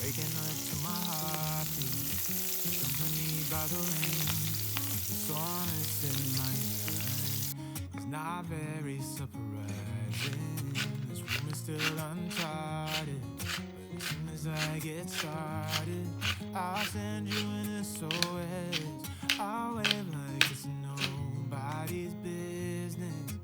Waking up to my heartbeat, accompanied by the rain. The soreness in my eyes is not very surprising. This room is still uncharted, but as soon as I get started, I'll send you an SOS. I'll wave like it's nobody's business.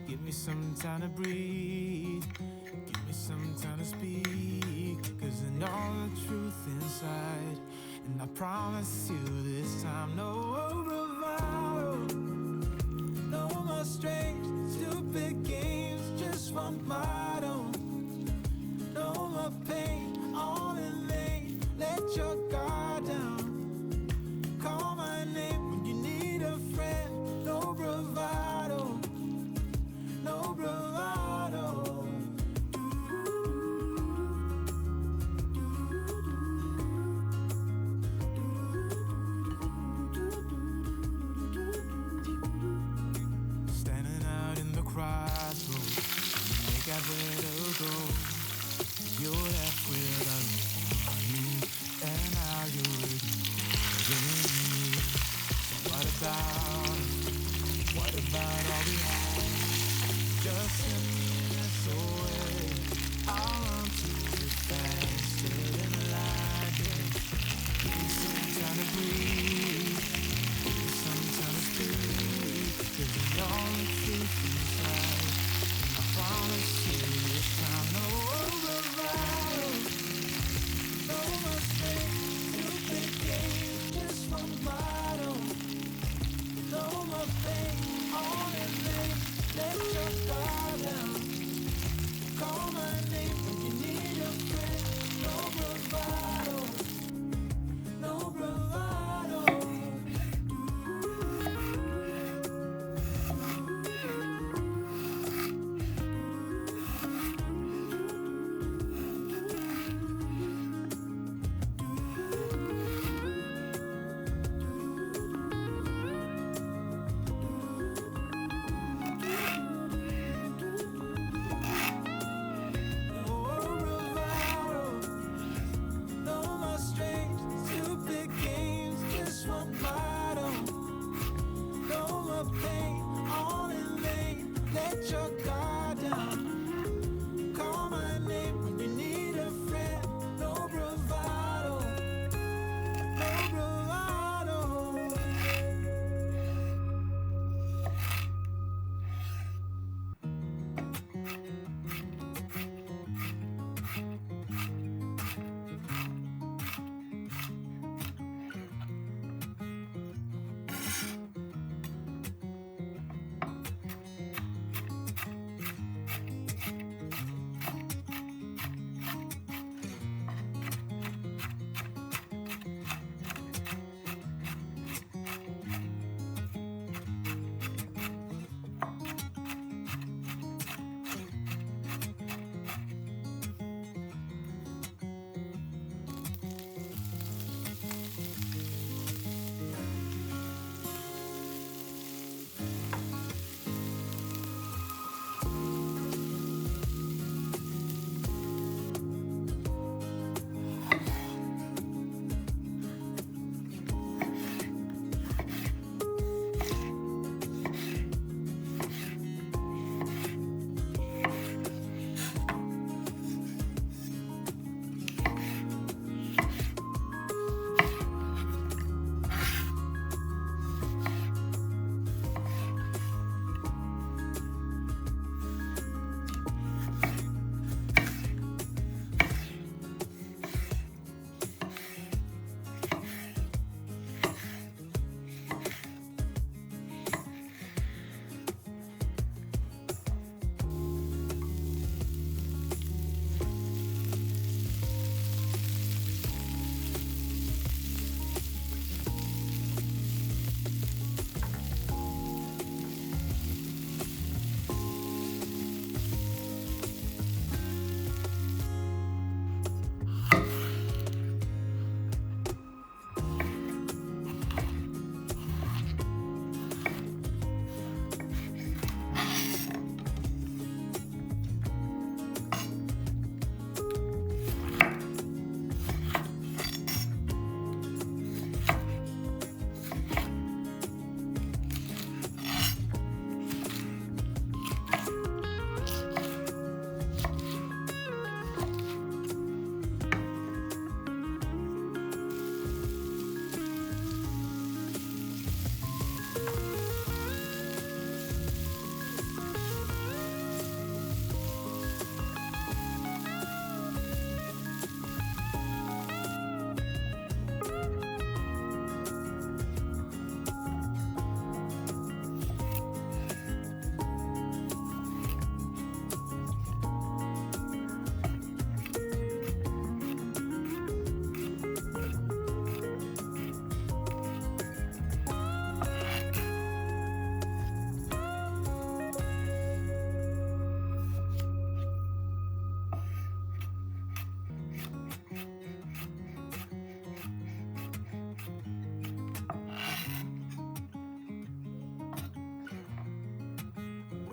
Give me some time to breathe. Give me some time to speak. Cause I know the truth inside. And I promise you this time, no bravado, no more strange, stupid games, just one bottle. No more pain, all in vain. Let your guard down. Call my name when you need a friend. No bravado, no bravado. Standing out in the crossroads, make out where to go. You're left without me, and now you're ignoring me. So what about all we had? Just send me an SOS. I'll run to it faster than lightning. Give me some time to breathe. Give me some time to speak. 'Cause I know the truth inside. And I promise you this time, no bravado, no mistakes, stupid games, just one bottle. No more pain, all in vain. Let your guard down. Call my name when you need a friend. No bravado, no bravado.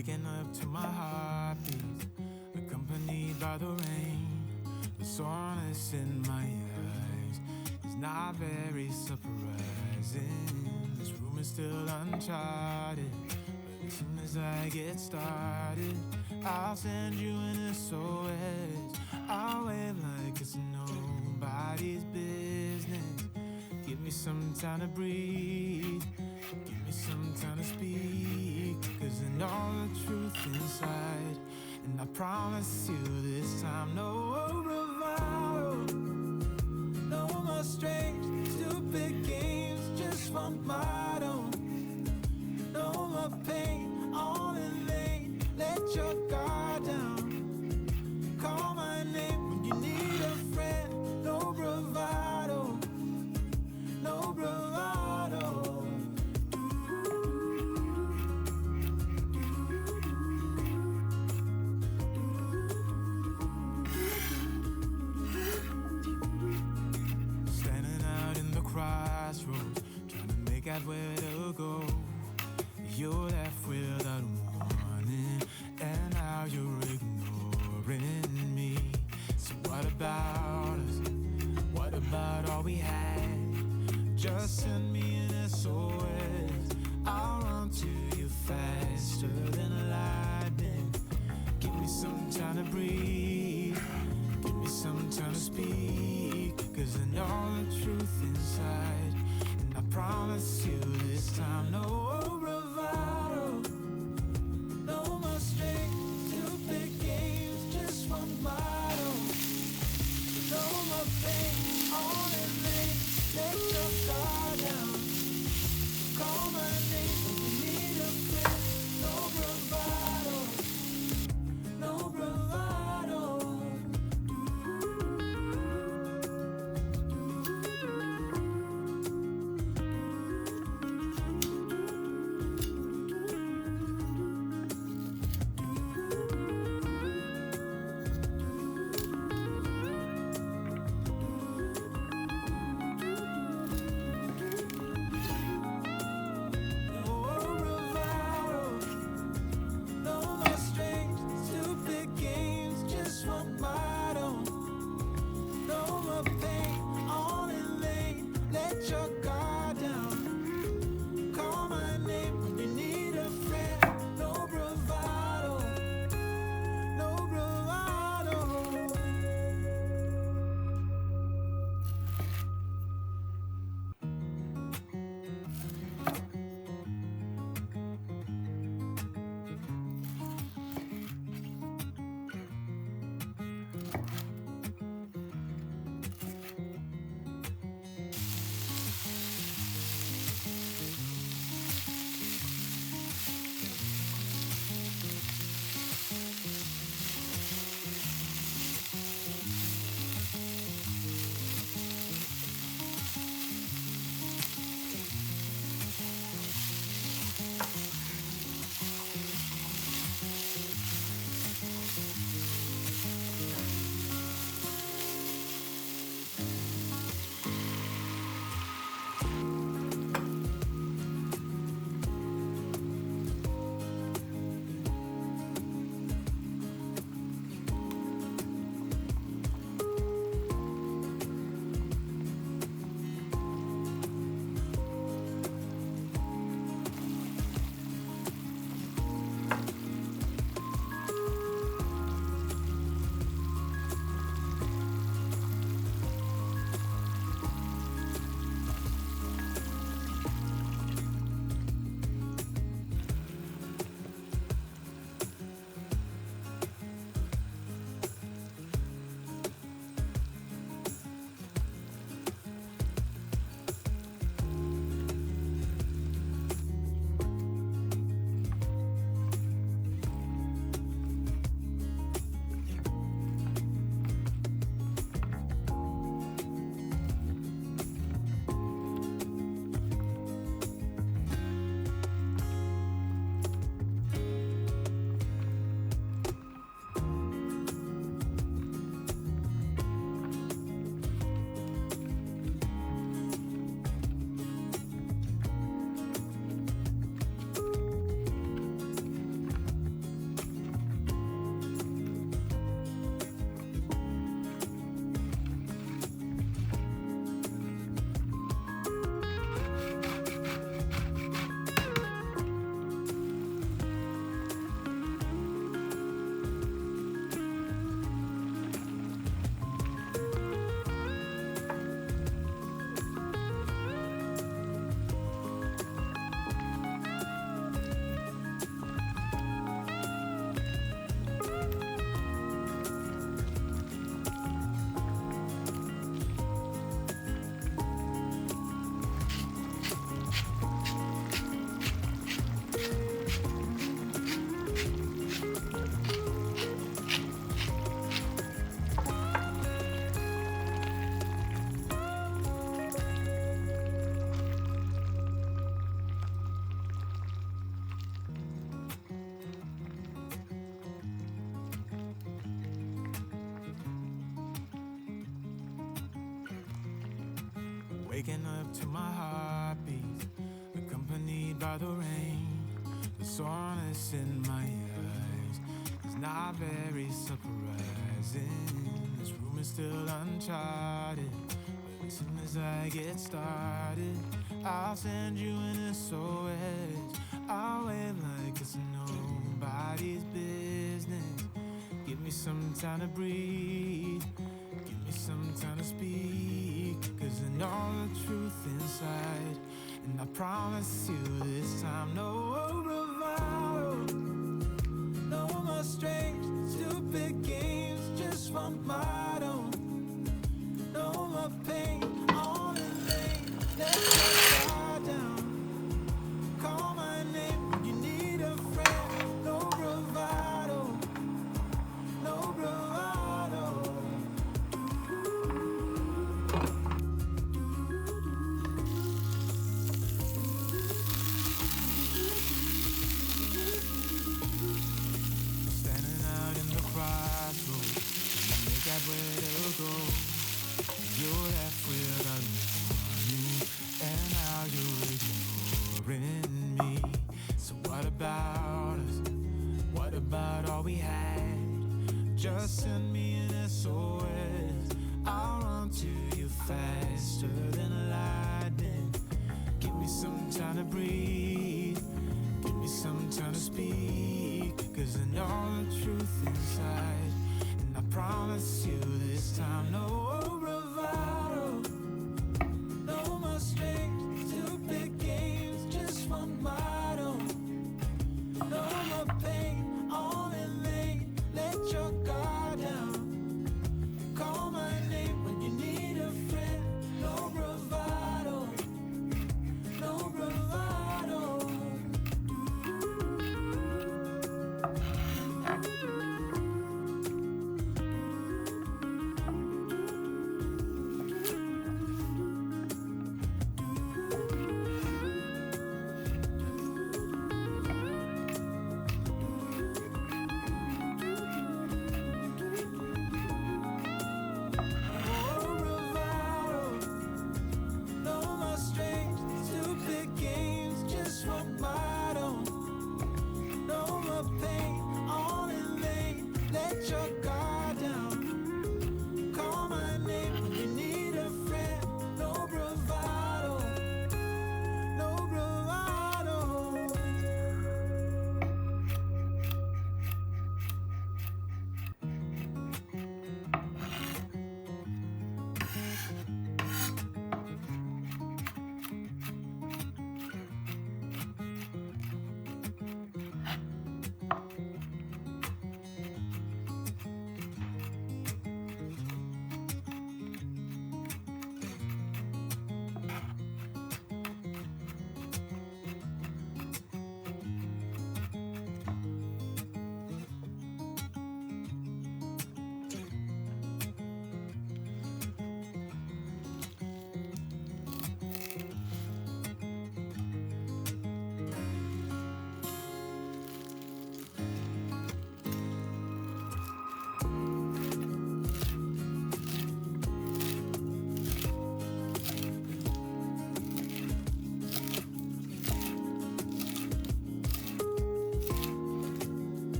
waking up to my heartbeat, accompanied by the rain. The soreness in my eyes is not very surprising. This room is still uncharted, but as soon as I get started, I'll send you an SOS. I'll wave like it's nobody's business. Give me some time to breathe, give me some time to speak, 'cause I know the truth inside. And I promise you this time, no bravado, no more strange, stupid games, just one motto. No more pain, all in vain, let your guard down. Call my name when you need a friend, no bravado, no bravado. Standing out in the crossroads, trying to make out where to go. You left without warning, and now you're ignoring me. So what about us? What about all we had? Just send me an SOS. I'll run to you faster than lightning. Give me some time to breathe, give me some time to speak, 'cause I know the truth inside. And I promise you this time, no bravado, no more strange, stupid games, just one motto. No more pain, all in vain, let your guard down. waking up to my heartbeat, accompanied by the rain. The soreness in my eyes is not very surprising. This room is still uncharted, but as soon as I get started, I'll send you an SOS. I'll wave like it's nobody's business. Give me some time to breathe, give me some time to speak, 'cause I know the truth inside. And I promise you this time, no bravado, no more strange, stupid games, just one motto. No more pain, on in vain, let your guard down. Call my name when you need a friend. No bravado, no bravado. Standing out in the crossroads, make that way to go. You left without warning, and now you're ignoring me. So what about us? What about all we had? Just send me an SOS. I'll run to you faster than lightning. Give me some time to breathe, give me some time to speak, 'cause I know the truth inside. And I promise you this time, no bravado, no more strange, stupid games, just one motto. No more pain, all in vain, let your guard down. Call my name when you need a friend. No bravado, no bravado.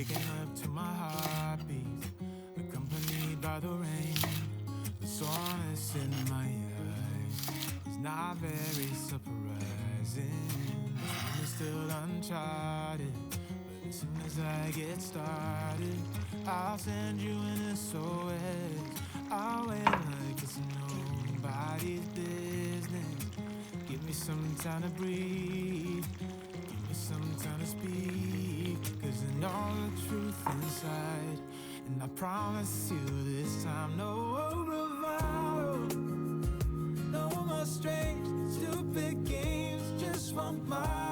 waking up to my heartbeat, accompanied by the rain. The soreness in my eyes is not very surprising. It's still uncharted, but as soon as I get started, I'll send you an SOS. I'll wait like it's nobody's business. Give me some time to breathe. Give me some time to speak. Cause I know the truth inside. And I promise you this time, no bravado, no more strange, stupid games. Just want my